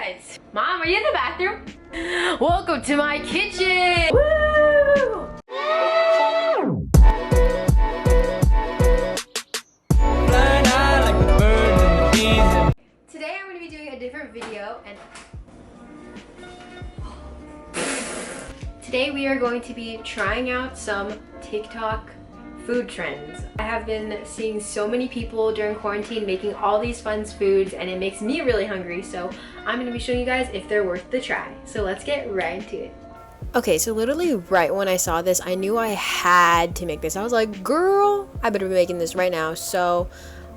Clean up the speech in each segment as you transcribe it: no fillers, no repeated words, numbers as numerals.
guys. Mom, are you in the bathroom? Welcome to my kitchen. Woo! Today I'm going to be doing a different video and today we are going to be trying out some TikTok food trends. I have been seeing so many people during quarantine making all these fun foods and it makes me really hungry, so I'm going to be showing you guys if they're worth the try. So let's get right into it. Okay, so literally right when I saw this, I knew I had to make this. I was like, girl, I better be making this right now. So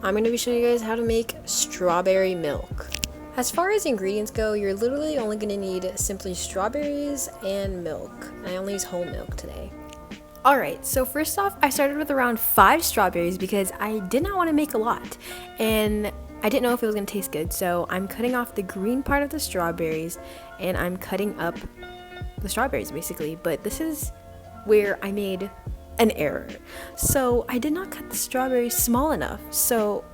I'm going to be showing you guys how to make strawberry milk. As far as ingredients go, you're literally only going to need simply strawberries and milk. I only use whole milk today. Alright, so first off, I started with around 5 strawberries because I did not want to make a lot. And I didn't know if it was going to taste good, so I'm cutting off the green part of the strawberries and I'm cutting up the strawberries basically. But this is where I made an error. So I did not cut the strawberries small enough. So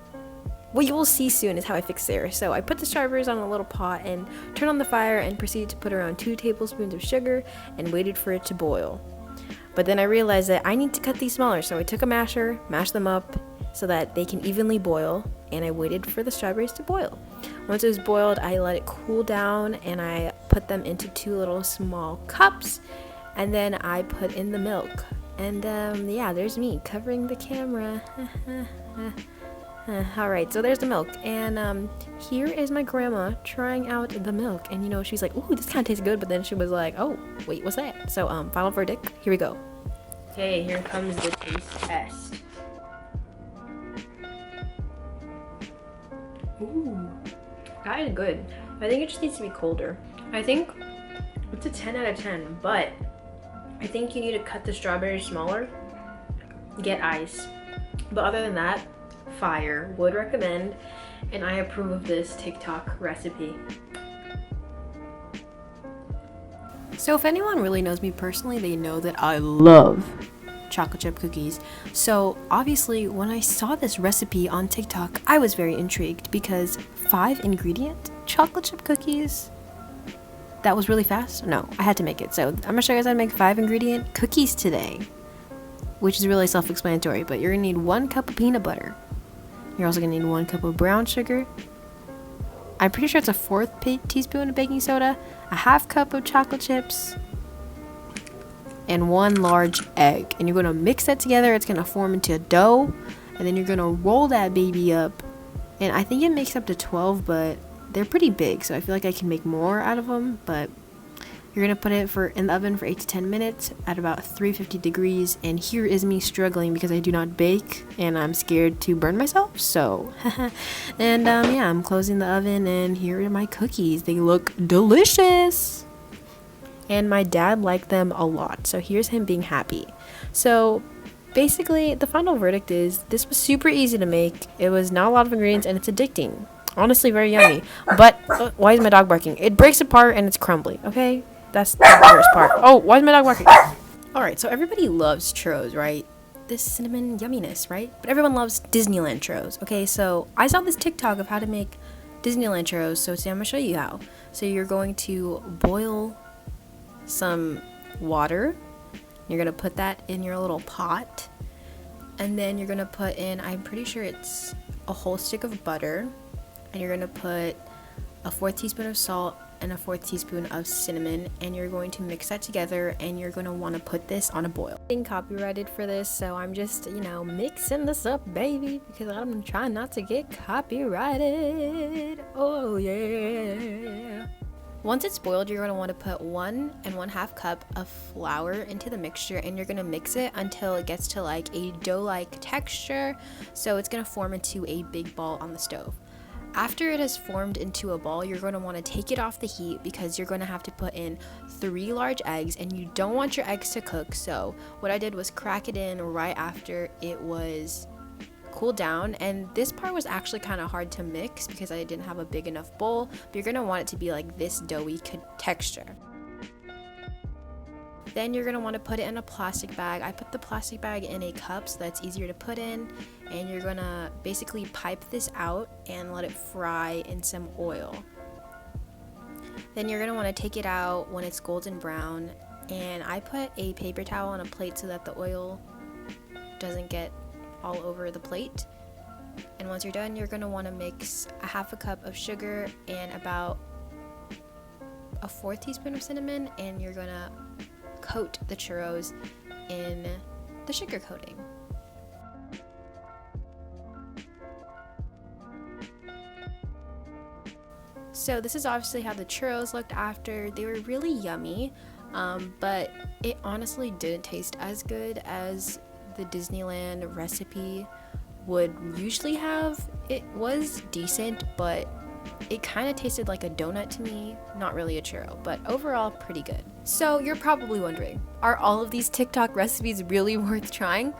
what you will see soon is how I fixed the error. So I put the strawberries on a little pot and turned on the fire and proceeded to put around 2 tablespoons of sugar and waited for it to boil. But then I realized that I need to cut these smaller, so I took a masher, mashed them up so that they can evenly boil, and I waited for the strawberries to boil. Once it was boiled, I let it cool down and I put them into 2 little small cups, and then I put in the milk. And yeah, there's me covering the camera. Alright, so there's the milk, and here is my grandma trying out the milk, and you know, she's like, ooh, this kind of tastes good, but then she was like, oh, wait, what's that? So final verdict, here we go. Okay, here comes the taste test. Ooh, that is good. I think it just needs to be colder. I think it's a 10 out of 10, but I think you need to cut the strawberries smaller, get ice, but other than that, fire. Would recommend, and I approve of this TikTok recipe. So if anyone really knows me personally, they know that I love chocolate chip cookies. So obviously when I saw this recipe on TikTok, I was very intrigued because 5 ingredient chocolate chip cookies, that was really fast. No, I had to make it. So I'm gonna show you guys how to make 5 ingredient cookies today, which is really self-explanatory, but you're gonna need 1 cup of peanut butter. You're also gonna need 1 cup of brown sugar. I'm pretty sure it's a 1/4 teaspoon of baking soda, a 1/2 cup of chocolate chips, and 1 large egg. And you're gonna mix that together. It's gonna form into a dough, and then you're gonna roll that baby up. And I think it makes up to 12, but they're pretty big, so I feel like I can make more out of them. But you're gonna put it in the oven for 8 to 10 minutes at about 350 degrees. And here is me struggling because I do not bake and I'm scared to burn myself. So, and yeah, I'm closing the oven and here are my cookies. They look delicious. And my dad liked them a lot. So here's him being happy. So basically the final verdict is this was super easy to make. It was not a lot of ingredients and it's addicting. Honestly, very yummy. But why is my dog barking? It breaks apart and it's crumbly, okay? That's the worst part. Oh, why is my dog barking? Alright, so everybody loves churros, right? This cinnamon yumminess, right? But everyone loves Disneyland Churros. Okay, so I saw this TikTok of how to make Disneyland Churros, so today I'm going to show you how. So you're going to boil some water. You're going to put that in your little pot. And then you're going to put in, I'm pretty sure it's a whole stick of butter. And you're going to put a 4th teaspoon of salt and a 4th teaspoon of cinnamon, and you're going to mix that together and you're going to want to put this on a boil. I'm being copyrighted for this, so I'm just, you know, mixing this up, baby, because I'm trying not to get copyrighted. Oh yeah. Once it's boiled, you're going to want to put 1 1/2 cup of flour into the mixture, and you're going to mix it until it gets to like a dough-like texture, so it's going to form into a big ball on the stove. After it has formed into a ball, you're going to want to take it off the heat because you're going to have to put in 3 large eggs, and you don't want your eggs to cook. So what I did was crack it in right after it was cooled down, and this part was actually kind of hard to mix because I didn't have a big enough bowl, but you're going to want it to be like this doughy texture. Then you're going to want to put it in a plastic bag. I put the plastic bag in a cup so that's easier to put in. And you're going to basically pipe this out and let it fry in some oil. Then you're gonna want to take it out when it's golden brown, and I put a paper towel on a plate so that the oil doesn't get all over the plate. And once you're done, you're gonna want to mix a half a cup of sugar and about a 4th teaspoon of cinnamon, and you're gonna coat the churros in the sugar coating. So this is obviously how the churros looked after. They were really yummy, but it honestly didn't taste as good as the Disneyland recipe would usually have. It was decent, but it kind of tasted like a donut to me, not really a churro, but overall pretty good. So you're probably wondering, are all of these TikTok recipes really worth trying?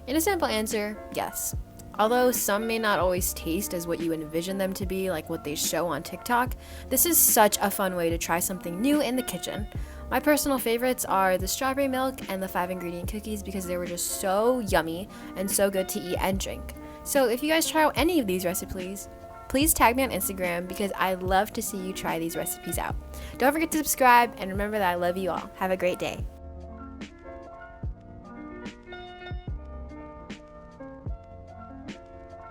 In a simple answer, yes. Although some may not always taste as what you envision them to be, like what they show on TikTok, this is such a fun way to try something new in the kitchen. My personal favorites are the strawberry milk and the 5-ingredient cookies because they were just so yummy and so good to eat and drink. So if you guys try out any of these recipes, please tag me on Instagram because I'd love to see you try these recipes out. Don't forget to subscribe, and remember that I love you all. Have a great day.